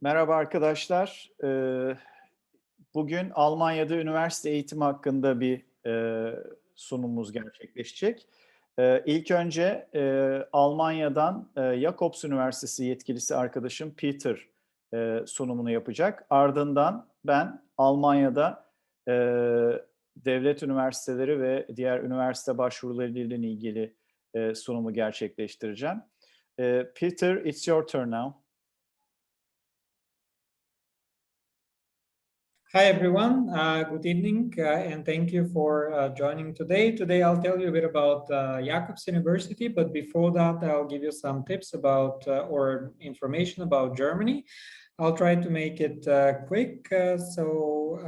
Merhaba arkadaşlar. Bugün Almanya'da üniversite eğitimi hakkında bir sunumumuz gerçekleşecek. İlk önce Almanya'dan Jacobs Üniversitesi yetkilisi arkadaşım Peter sunumunu yapacak. Ardından ben Almanya'da devlet üniversiteleri ve diğer üniversite başvuruları ile ilgili sunumu gerçekleştireceğim. Peter, it's your turn now. Hi, everyone. Good evening, and thank you for joining today. Today, I'll tell you a bit about Jacobs University, but before that, I'll give you some tips about or information about Germany. I'll try to make it quick, so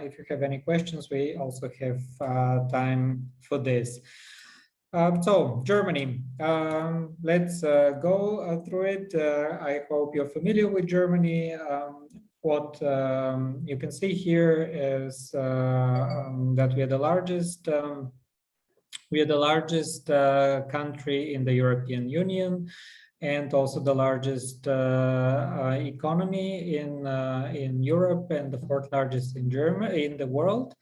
if you have any questions, we also have time for this. So, Germany, let's go through it. I hope you're familiar with Germany. What you can see here is that we are the largest country in the European Union, and also the largest economy in Europe, and the fourth largest in the world.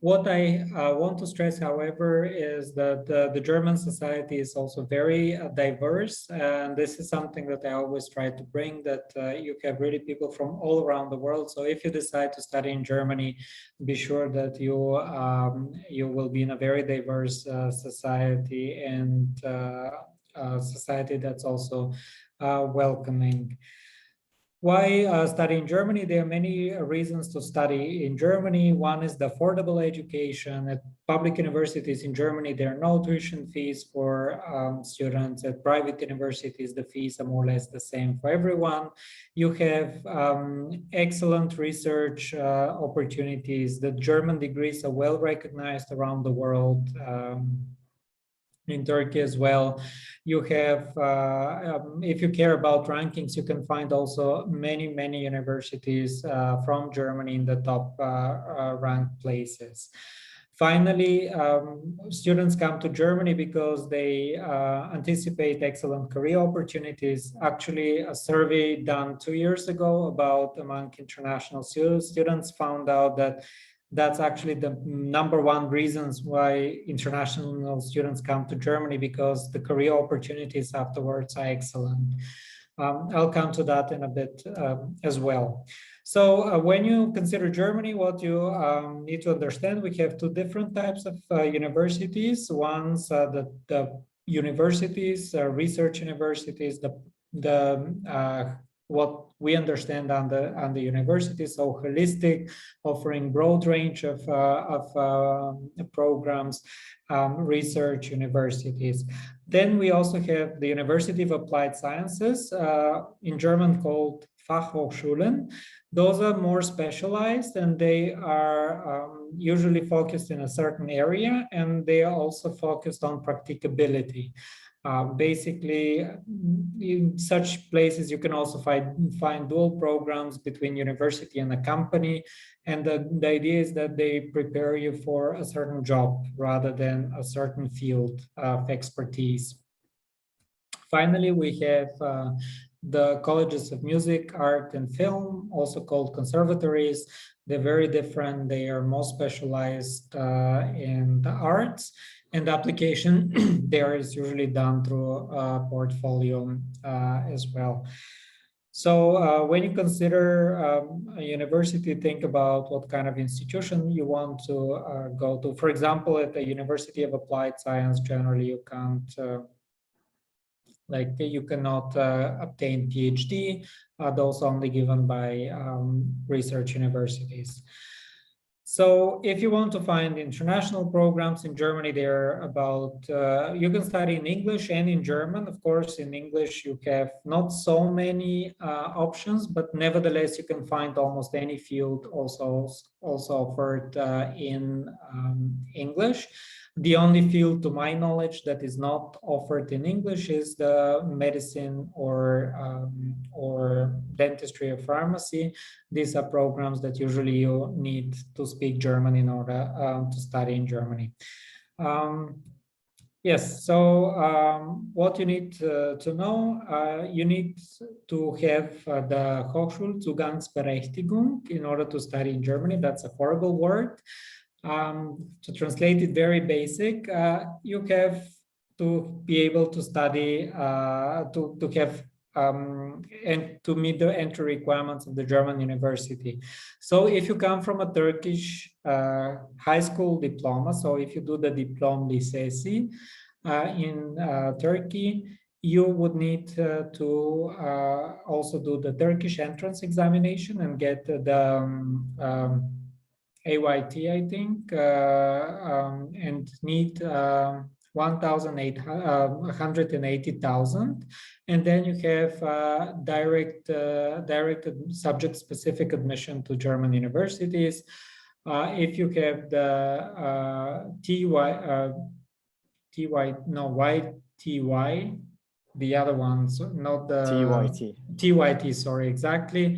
What I want to stress, however, is that the German society is also very diverse, and this is something that I always try to bring, that you have really people from all around the world. So if you decide to study in Germany, be sure that you will be in a very diverse society, and society that's also welcoming. Why study in Germany? There are many reasons to study in Germany. One is the affordable education. At public universities in Germany, there are no tuition fees for students. At private universities, the fees are more or less the same for everyone. You have excellent research opportunities. The German degrees are well recognized around the world. In Turkey as well. You have, if you care about rankings, you can find also many universities from Germany in the top ranked places. Finally, students come to Germany because they anticipate excellent career opportunities. Actually, a survey done 2 years ago among international students found out that that's actually the #1 reasons why international students come to Germany, because the career opportunities afterwards are excellent. I'll come to that in a bit as well. So when you consider Germany, what you need to understand, we have 2 different types of universities. One's the universities, research universities, what we understand on the university, so holistic, offering broad range of programs, research universities. Then we also have the University of Applied Sciences, in German called Fachhochschulen. Those are more specialized, and they are usually focused in a certain area, and they are also focused on practicability. Basically, in such places, you can also find dual programs between university and a company. And the idea is that they prepare you for a certain job rather than a certain field of expertise. Finally, we have the colleges of music, art, and film, also called conservatories. They're very different. They are more specialized in the arts, and the application there is usually done through a portfolio as well. So when you consider a university, think about what kind of institution you want to go to. For example, at the University of Applied Science, generally you can't you cannot obtain PhD. Those only given by research universities. So if you want to find international programs in Germany, they're about, you can study in English and in German. Of course, in English, you have not so many options, but nevertheless, you can find almost any field also offered in English. The only field, to my knowledge, that is not offered in English is the medicine or dentistry or pharmacy. These are programs that usually you need to speak German in order to study in Germany. Yes, so what you need to know, you need to have the Hochschulzugangsberechtigung in order to study in Germany. That's a horrible word. To translate it very basic, you have to be able to study, to have and to meet the entry requirements of the German university. So if you come from a Turkish high school diploma, so if you do the Diplom Lisesi in Turkey, you would need to also do the Turkish entrance examination and get the AYT, I think, and need 180,000, and then you have direct subject-specific admission to German universities. If you have the YTY, the other ones, not the TYT, sorry, exactly.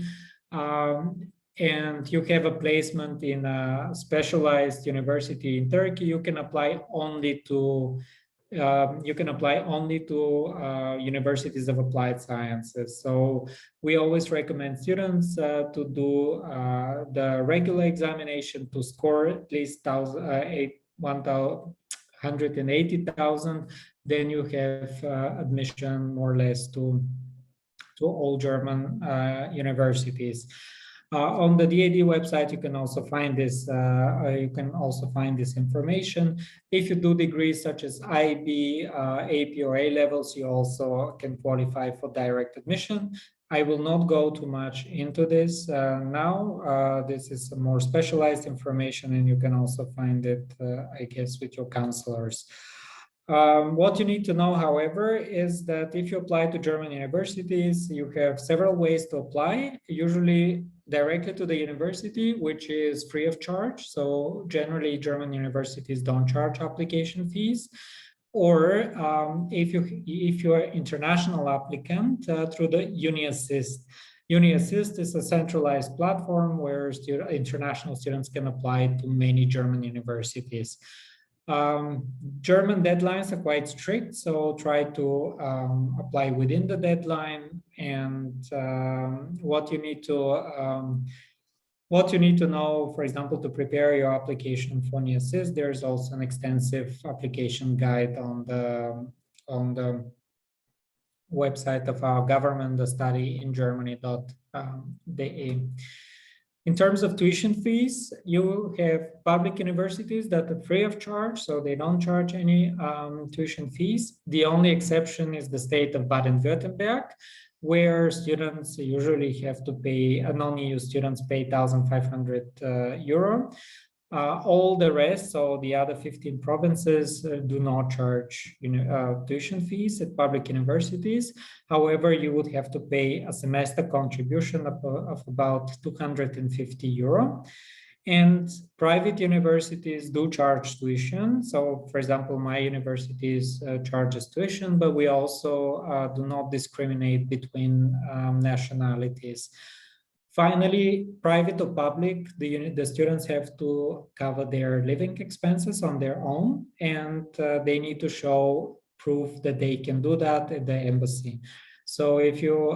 And you have a placement in a specialized university in Turkey, you can apply only to universities of applied sciences. So we always recommend students to do the regular examination to score at least 180,000. Then you have admission more or less to all German universities. On the DAD website, you can also find this. Information. If you do degrees such as IB, AP, or A levels, you also can qualify for direct admission. I will not go too much into this now. This is some more specialized information, and you can also find it, I guess, with your counselors. What you need to know, however, is that if you apply to German universities, you have several ways to apply, usually directly to the university, which is free of charge. So generally, German universities don't charge application fees. Or if you are international applicant through the UniAssist. UniAssist is a centralized platform where international students can apply to many German universities. German deadlines are quite strict, so try to apply within the deadline. And what you need to know, for example, to prepare your application for UniAssist, there's also an extensive application guide on the website of our government, the studyingermany.de. In terms of tuition fees, you have public universities that are free of charge, so they don't charge any tuition fees. The only exception is the state of Baden-Württemberg, where students usually have to pay, non-EU students pay 1,500 euro. All the rest, so the other 15 provinces do not charge tuition fees at public universities. However, you would have to pay a semester contribution of about 250 euro. And private universities do charge tuition. So, for example, my university charges tuition, but we also do not discriminate between nationalities. Finally, private or public, the students have to cover their living expenses on their own, and they need to show proof that they can do that at the embassy. So if you,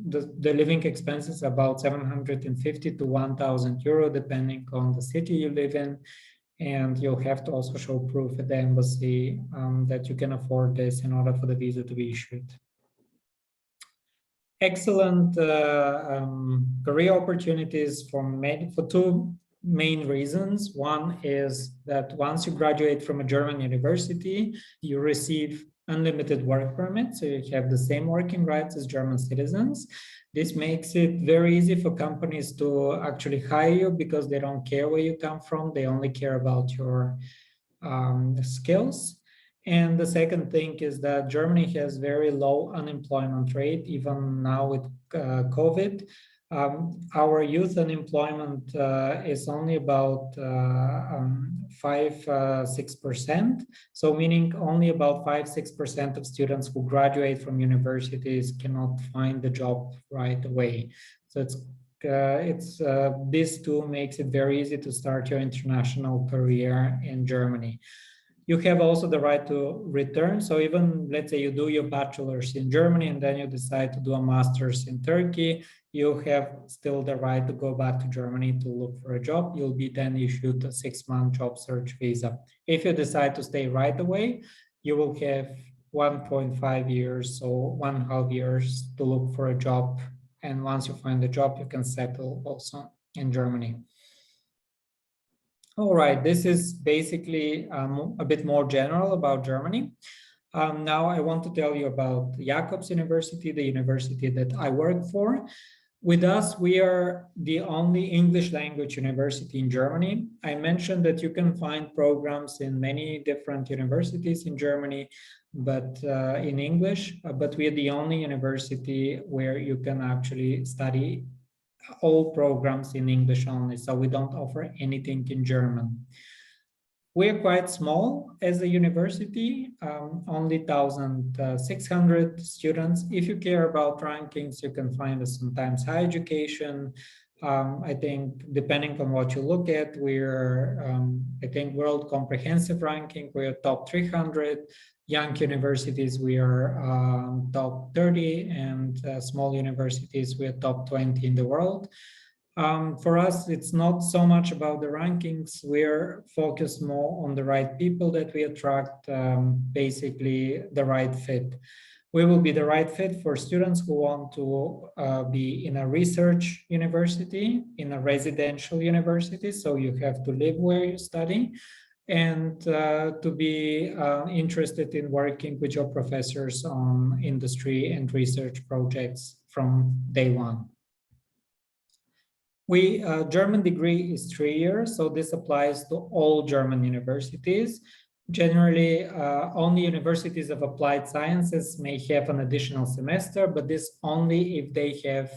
the living expenses are about 750 to 1,000 euro, depending on the city you live in, and you'll have to also show proof at the embassy that you can afford this in order for the visa to be issued. Excellent career opportunities for two main reasons. One is that once you graduate from a German university, you receive unlimited work permit, so you have the same working rights as German citizens. This makes it very easy for companies to actually hire you because they don't care where you come from, they only care about your skills. And the second thing is that Germany has very low unemployment rate, even now with COVID. Our youth unemployment is only about 5-6%. So meaning only about 5-6% of students who graduate from universities cannot find a job right away. So this too makes it very easy to start your international career in Germany. You have also the right to return. So even let's say you do your bachelor's in Germany and then you decide to do a master's in Turkey, you have still the right to go back to Germany to look for a job. You'll be then issued a 6-month job search visa. If you decide to stay right away, you will have 1.5 years, so 1.5 years to look for a job. And once you find a job, you can settle also in Germany. All right, this is basically a bit more general about Germany. Now I want to tell you about Jacobs University, the university that I work for. With us, we are the only English language university in Germany. I mentioned that you can find programs in many different universities in Germany, but in English, but we are the only university where you can actually study all programs in English only, so we don't offer anything in German. We're quite small as a university, only 1,600 students. If you care about rankings, you can find us sometimes higher education. I think depending on what you look at, we're, I think world comprehensive ranking, we're top 300. Young universities, we are top 30, and small universities, we're top 20 in the world. For us, it's not so much about the rankings. We're focused more on the right people that we attract, basically the right fit. We will be the right fit for students who want to be in a research university, in a residential university, so you have to live where you study, and to be interested in working with your professors on industry and research projects from day one. German degree is 3 years, so this applies to all German universities. Generally, only universities of applied sciences may have an additional semester, but this only if they have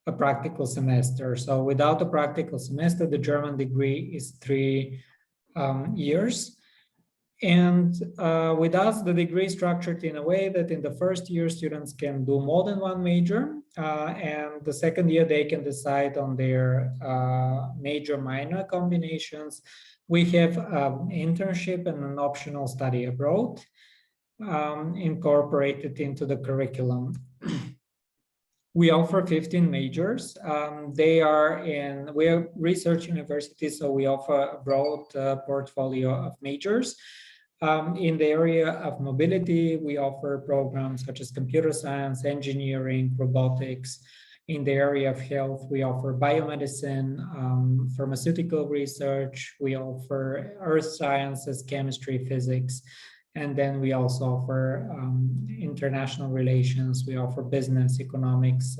a practical semester. So without a practical semester, the German degree is 3 years. And with us, the degree is structured in a way that in the first year, students can do more than one major. And the second year, they can decide on their major-minor combinations. We have an internship and an optional study abroad incorporated into the curriculum. We offer 15 majors. We're research universities, so we offer a broad portfolio of majors. In the area of mobility, we offer programs such as computer science, engineering, robotics. In the area of health, we offer biomedicine, pharmaceutical research. We offer earth sciences, chemistry, physics. And then we also offer international relations. We offer business, economics,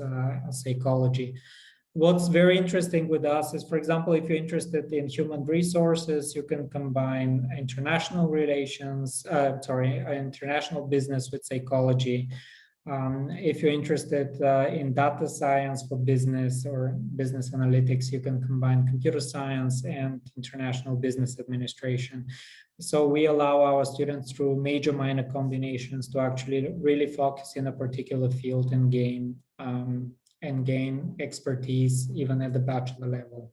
psychology. What's very interesting with us is, for example, if you're interested in human resources, you can combine international relations, international business with psychology. If you're interested in data science for business or business analytics, you can combine computer science and international business administration. So we allow our students through major-minor combinations to actually really focus in a particular field and gain expertise even at the bachelor level.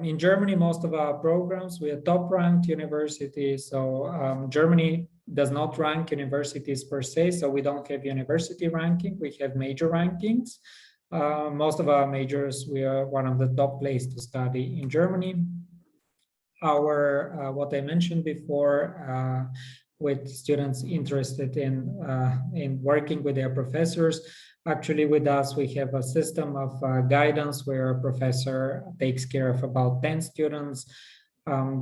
In Germany, most of our programs, we are top-ranked universities. So Germany does not rank universities per se, so we don't have university ranking. We have major rankings. Most of our majors, we are one of the top places to study in Germany. What I mentioned before, with students interested in working with their professors. Actually, with us, we have a system of guidance where a professor takes care of about 10 students.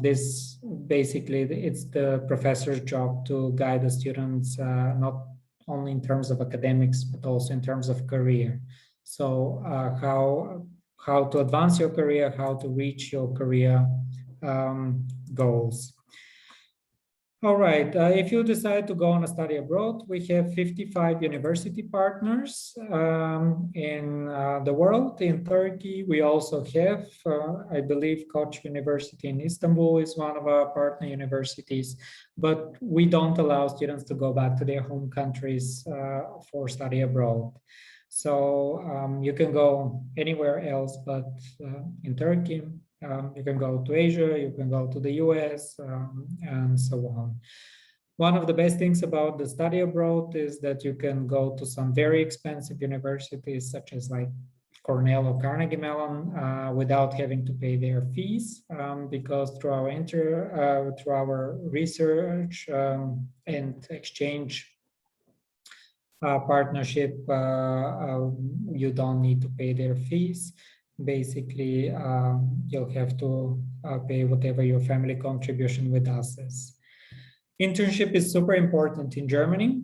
This basically, it's the professor's job to guide the students, not only in terms of academics, but also in terms of career. So how to advance your career, how to reach your career goals. All right, if you decide to go on a study abroad, we have 55 university partners in the world. In Turkey, we also have, I believe, Koç University in Istanbul is one of our partner universities, but we don't allow students to go back to their home countries for study abroad. So you can go anywhere else, but in Turkey, You can go to Asia, you can go to the US, and so on. One of the best things about the study abroad is that you can go to some very expensive universities, such as like Cornell or Carnegie Mellon, without having to pay their fees, because through our research and exchange partnership, you don't need to pay their fees. Basically, you'll have to pay whatever your family contribution with us is. Internship is super important in Germany.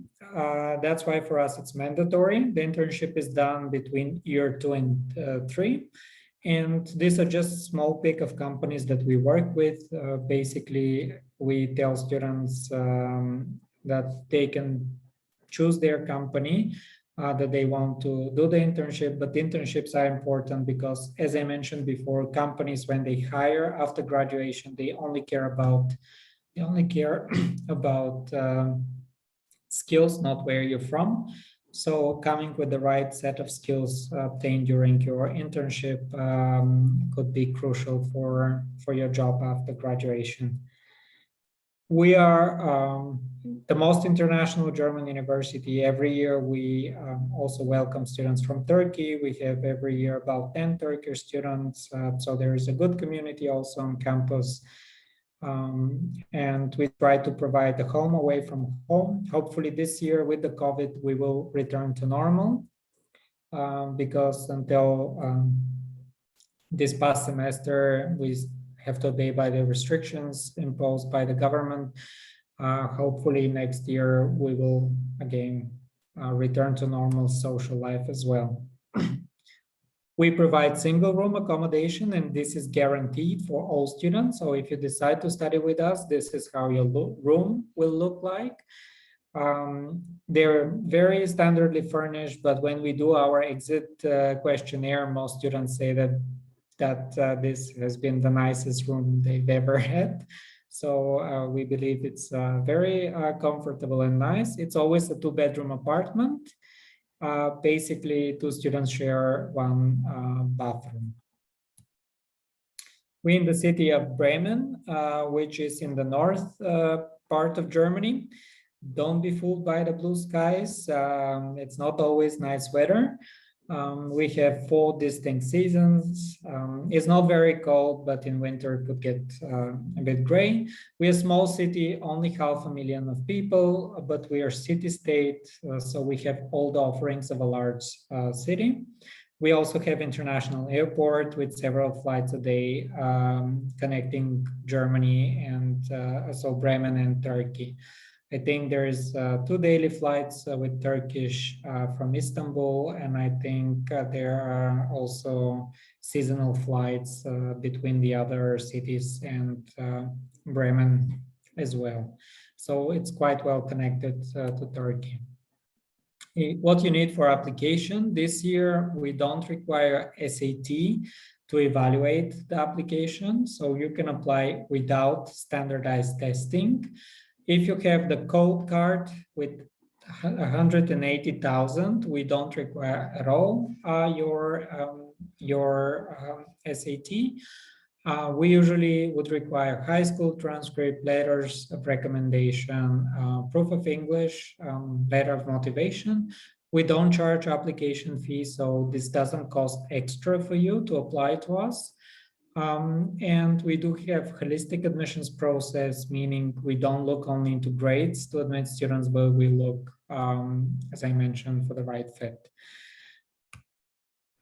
That's why for us it's mandatory. The internship is done between year 2 and 3. And these are just a small pick of companies that we work with. Basically, we tell students that they can choose their company that they want to do the internship, but internships are important because, as I mentioned before, companies, when they hire after graduation, they only care about skills, not where you're from. So coming with the right set of skills obtained during your internship could be crucial for your job after graduation. We are the most international German university. Every year we also welcome students from Turkey. We have every year about 10 Turkish students. So there is a good community also on campus. And we try to provide a home away from home. Hopefully this year with the COVID, we will return to normal because until this past semester, we have to obey by the restrictions imposed by the government. Hopefully next year, we will again return to normal social life as well. We provide single room accommodation, and this is guaranteed for all students. So if you decide to study with us, this is how your room will look like. They're very standardly furnished, but when we do our exit questionnaire, most students say that this has been the nicest room they've ever had. So we believe it's very comfortable and nice. It's always a 2-bedroom apartment. Basically, 2 students share 1 bathroom. We're in the city of Bremen, which is in the north part of Germany. Don't be fooled by the blue skies. It's not always nice weather. We have 4 distinct seasons. It's not very cold, but in winter it could get a bit gray. We're a small city, only 500,000 of people, but we are city-state, so we have all the offerings of a large city. We also have international airport with several flights a day connecting Germany and so Bremen and Turkey. I think there's 2 daily flights with Turkish from Istanbul, and I think there are also seasonal flights between the other cities and Bremen as well. So it's quite well connected to Turkey. What you need for application this year, we don't require SAT to evaluate the application, so you can apply without standardized testing. If you have the code card with 180,000, we don't require at all your SAT. We usually would require high school transcript, letters of recommendation, proof of English, letter of motivation. We don't charge application fees, so this doesn't cost extra for you to apply to us. And we do have holistic admissions process, meaning we don't look only into grades to admit students, but we look, as I mentioned, for the right fit.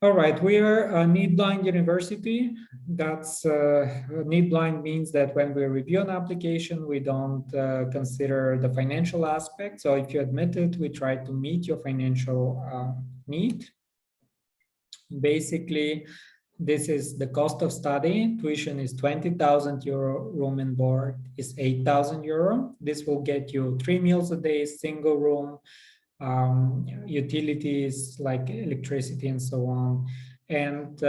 All right, we are a need-blind university. That's need-blind means that when we review an application, we don't consider the financial aspect. So if you admit it, we try to meet your financial need. Basically, this is the cost of study. Tuition is 20,000 euro, room and board is 8,000 euro. This will get you 3 meals a day, single room, utilities like electricity and so on. And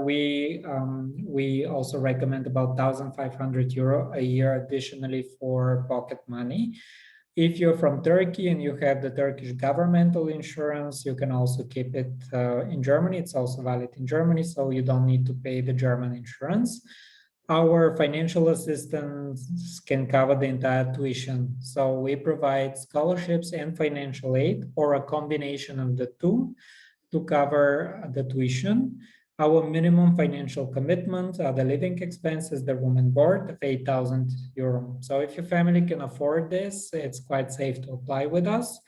we also recommend about 1,500 euro a year additionally for pocket money. If you're from Turkey and you have the Turkish governmental insurance, you can also keep it in Germany. It's also valid in Germany, so you don't need to pay the German insurance. our financial assistance can cover the entire tuition. So we provide scholarships and financial aid, or a combination of the two, to cover the tuition. Our minimum financial commitment are the living expenses, the room and board of €8,000. So if your family can afford this, it's quite safe to apply with us.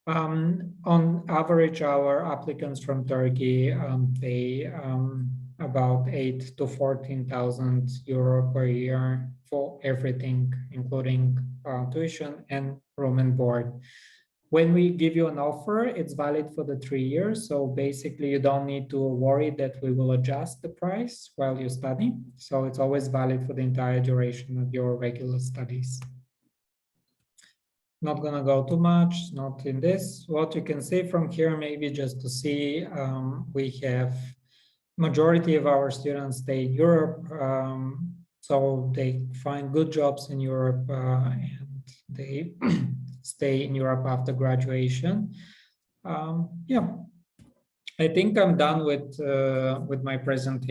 On average, our applicants from Turkey pay about €8,000 to €14,000 per year for everything, including tuition and room and board. When we give you an offer, it's valid for the 3 years. So basically, you don't need to worry that we will adjust the price while you study. So it's always valid for the entire duration of your regular studies. Not gonna go too much, not in this. What you can see from here, maybe just to see, we have majority of our students stay in Europe. So they find good jobs in Europe and they stay in Europe after graduation. Yeah, I think I'm done with my presentation.